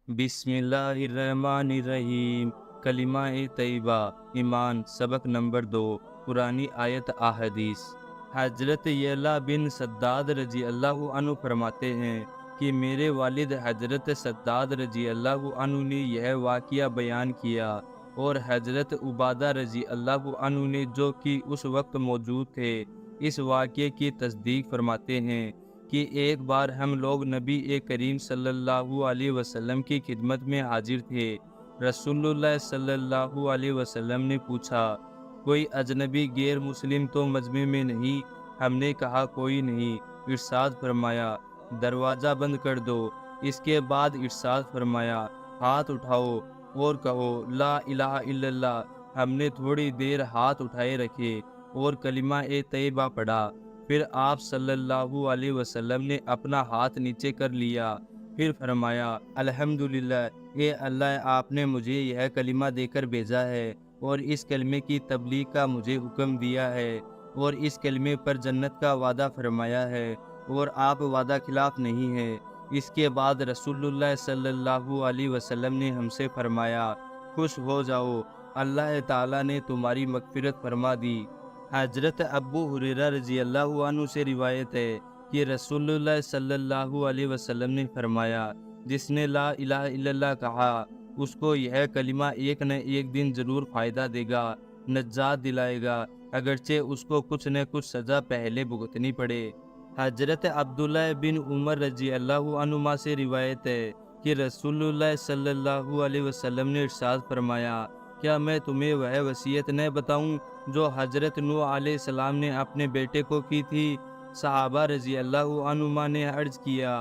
بسم اللہ الرحمن الرحیم۔ کلمہ طیبہ ایمان۔ سبق نمبر 2۔ پرانی آیت احادیث۔ حضرت یعلا بن سداد رضی اللہ عنہ فرماتے ہیں کہ میرے والد حضرت سداد رضی اللہ عنہ نے یہ واقعہ بیان کیا، اور حضرت عبادہ رضی اللہ عنہ نے جو کہ اس وقت موجود تھے اس واقعے کی تصدیق فرماتے ہیں کہ ایک بار ہم لوگ نبی کریم صلی اللہ علیہ وسلم کی خدمت میں حاضر تھے۔ رسول اللہ صلی اللہ علیہ وسلم نے پوچھا، کوئی اجنبی غیر مسلم تو مجمع میں نہیں؟ ہم نے کہا کوئی نہیں۔ ارشاد فرمایا، دروازہ بند کر دو۔ اس کے بعد ارشاد فرمایا، ہاتھ اٹھاؤ اور کہو لا الہ الا اللہ۔ ہم نے تھوڑی دیر ہاتھ اٹھائے رکھے اور کلمہ طیبہ پڑھا۔ پھر آپ صلی اللہ علیہ وسلم نے اپنا ہاتھ نیچے کر لیا، پھر فرمایا، الحمدللہ، اے اللہ، آپ نے مجھے یہ کلمہ دے کر بھیجا ہے اور اس کلمے کی تبلیغ کا مجھے حکم دیا ہے، اور اس کلمے پر جنت کا وعدہ فرمایا ہے، اور آپ وعدہ خلاف نہیں ہیں۔ اس کے بعد رسول اللہ صلی اللہ علیہ وسلم نے ہم سے فرمایا، خوش ہو جاؤ، اللہ تعالیٰ نے تمہاری مغفرت فرما دی۔ حضرت ابو ہریرہ رضی اللہ عنہ سے روایت ہے کہ رسول اللہ صلی اللہ علیہ وسلم نے فرمایا، جس نے لا الہ الا اللہ کہا اس کو یہ کلمہ ایک نہ ایک دن ضرور فائدہ دے گا، نجات دلائے گا، اگرچہ اس کو کچھ نہ کچھ سزا پہلے بھگتنی پڑے۔ حضرت عبداللہ بن عمر رضی اللہ عنہما سے روایت ہے کہ رسول اللہ صلی اللہ علیہ وسلم نے ارشاد فرمایا، کیا میں تمہیں وہ وصیت نہ بتاؤں جو حضرت نوح علیہ السلام نے اپنے بیٹے کو کی تھی؟ صحابہ رضی اللہ عنہما نے عرض کیا،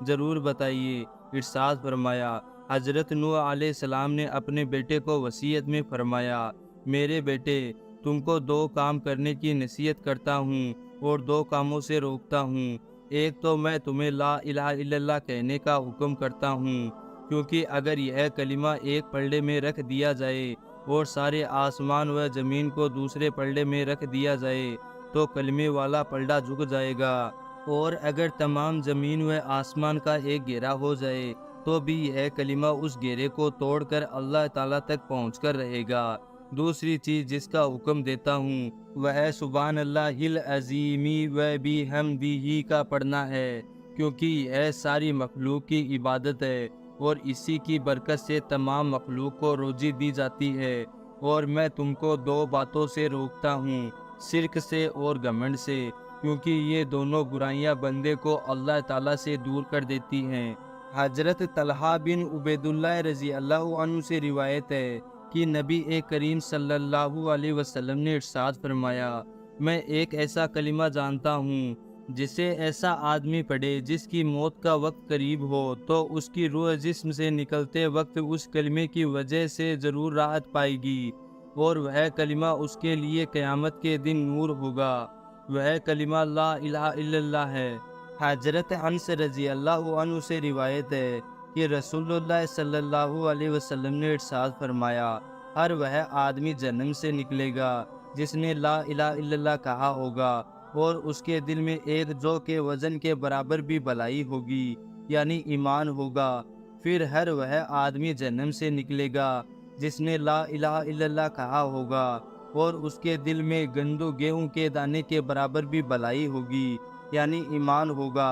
ضرور بتائیے۔ ارشاد فرمایا، حضرت نوح علیہ السلام نے اپنے بیٹے کو وصیت میں فرمایا، میرے بیٹے، تم کو دو کام کرنے کی نصیحت کرتا ہوں اور دو کاموں سے روکتا ہوں۔ ایک تو میں تمہیں لا الہ الا اللہ کہنے کا حکم کرتا ہوں، کیونکہ اگر یہ کلمہ ایک پلڑے میں رکھ دیا جائے اور سارے آسمان و زمین کو دوسرے پلڑے میں رکھ دیا جائے تو کلمے والا پلڑا جھک جائے گا، اور اگر تمام زمین و آسمان کا ایک گھیرا ہو جائے تو بھی یہ کلمہ اس گھیرے کو توڑ کر اللہ تعالیٰ تک پہنچ کر رہے گا۔ دوسری چیز جس کا حکم دیتا ہوں وہ ہے سبحان اللہ العظیم و بحمدہ کا پڑھنا ہے، کیونکہ یہ ساری مخلوق کی عبادت ہے اور اسی کی برکت سے تمام مخلوق کو روزی دی جاتی ہے۔ اور میں تم کو دو باتوں سے روکتا ہوں، شرک سے اور گھمنڈ سے، کیونکہ یہ دونوں برائیاں بندے کو اللہ تعالیٰ سے دور کر دیتی ہیں۔ حضرت طلحہ بن عبید اللہ رضی اللہ عنہ سے روایت ہے کہ نبی کریم صلی اللہ علیہ وسلم نے ارشاد فرمایا، میں ایک ایسا کلمہ جانتا ہوں جسے ایسا آدمی پڑھے جس کی موت کا وقت قریب ہو تو اس کی روح جسم سے نکلتے وقت اس کلمے کی وجہ سے ضرور راحت پائے گی، اور وہ کلمہ اس کے لیے قیامت کے دن نور ہوگا۔ وہ کلمہ لا الہ الا اللہ ہے۔ حضرت انس رضی اللہ عنہ سے روایت ہے کہ رسول اللہ صلی اللہ علیہ وسلم نے ارشاد فرمایا، ہر وہ آدمی جہنم سے نکلے گا جس نے لا الہ الا اللہ کہا ہوگا اور اس کے دل میں ایک جو کے وزن کے برابر بھی بھلائی ہوگی، یعنی ایمان ہوگا۔ پھر ہر وہ آدمی جہنم سے نکلے گا جس نے لا الہ الا اللہ کہا ہوگا اور اس کے دل میں گندو گیہوں کے دانے کے برابر بھی بھلائی ہوگی، یعنی ایمان ہوگا۔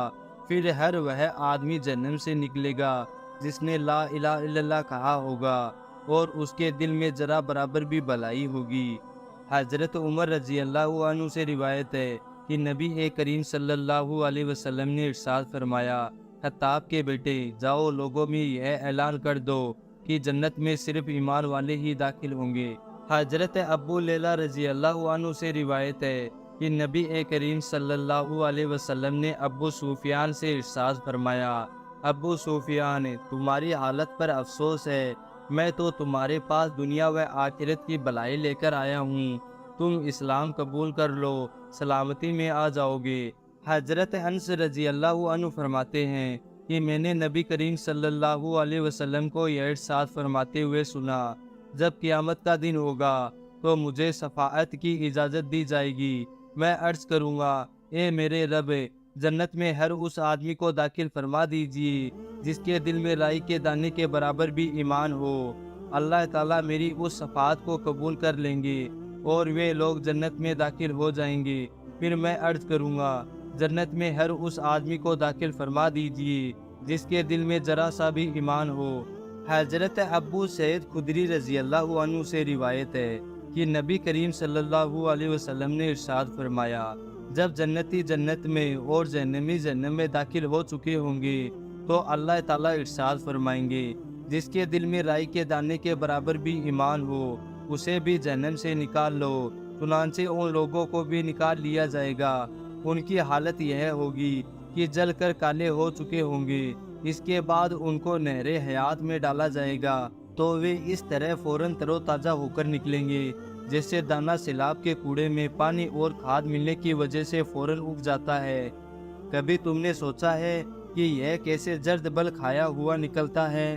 پھر ہر وہ آدمی جہنم سے نکلے گا جس نے لا الہ الا اللہ کہا ہوگا اور اس کے دل میں ذرا برابر بھی بھلائی ہوگی۔ حضرت عمر رضی اللہ عنہ سے روایت ہے کہ نبی کریم صلی اللہ علیہ وسلم نے ارشاد فرمایا، خطاب کے بیٹے، جاؤ لوگوں میں یہ اعلان کر دو کہ جنت میں صرف ایمان والے ہی داخل ہوں گے۔ حضرت ابو لیلہ رضی اللہ عنہ سے روایت ہے کہ نبی کریم صلی اللہ علیہ وسلم نے ابو سفیان سے ارشاد فرمایا، ابو سفیان، تمہاری حالت پر افسوس ہے، میں تو تمہارے پاس دنیا و آخرت کی بھلائی لے کر آیا ہوں، تم اسلام قبول کر لو، سلامتی میں آ جاؤ گے۔ حضرت انس رضی اللہ عنہ فرماتے ہیں کہ میں نے نبی کریم صلی اللہ علیہ وسلم کو یہ ارشاد فرماتے ہوئے سنا، جب قیامت کا دن ہوگا تو مجھے شفاعت کی اجازت دی جائے گی، میں عرض کروں گا، اے میرے رب، جنت میں ہر اس آدمی کو داخل فرما دیجیے جس کے دل میں رائی کے دانے کے برابر بھی ایمان ہو۔ اللہ تعالیٰ میری اس شفاعت کو قبول کر لیں گے اور وہ لوگ جنت میں داخل ہو جائیں گے۔ پھر میں عرض کروں گا، جنت میں ہر اس آدمی کو داخل فرما دیجیے جس کے دل میں ذرا سا بھی ایمان ہو۔ حضرت ابو سعید خدری رضی اللہ عنہ سے روایت ہے کہ نبی کریم صلی اللہ علیہ وسلم نے ارشاد فرمایا، جب جنتی جنت میں اور جہنمی جہنم میں داخل ہو چکے ہوں گے تو اللہ تعالیٰ ارشاد فرمائیں گے، جس کے دل میں رائی کے دانے کے برابر بھی ایمان ہو اسے بھی جہنم سے نکال لو۔ چنانچہ ان لوگوں کو بھی نکال لیا جائے گا۔ ان کی حالت یہ ہوگی کہ جل کر کالے ہو چکے ہوں گے۔ اس کے بعد ان کو نہر حیات میں ڈالا جائے گا تو وہ اس طرح فوراً تر و تازہ ہو کر نکلیں گے جیسے دانہ سیلاب کے کوڑے میں پانی اور کھاد ملنے کی وجہ سے فوراً اگ جاتا ہے۔ کبھی تم نے سوچا ہے کہ یہ کیسے زرد بل کھایا ہوا نکلتا ہے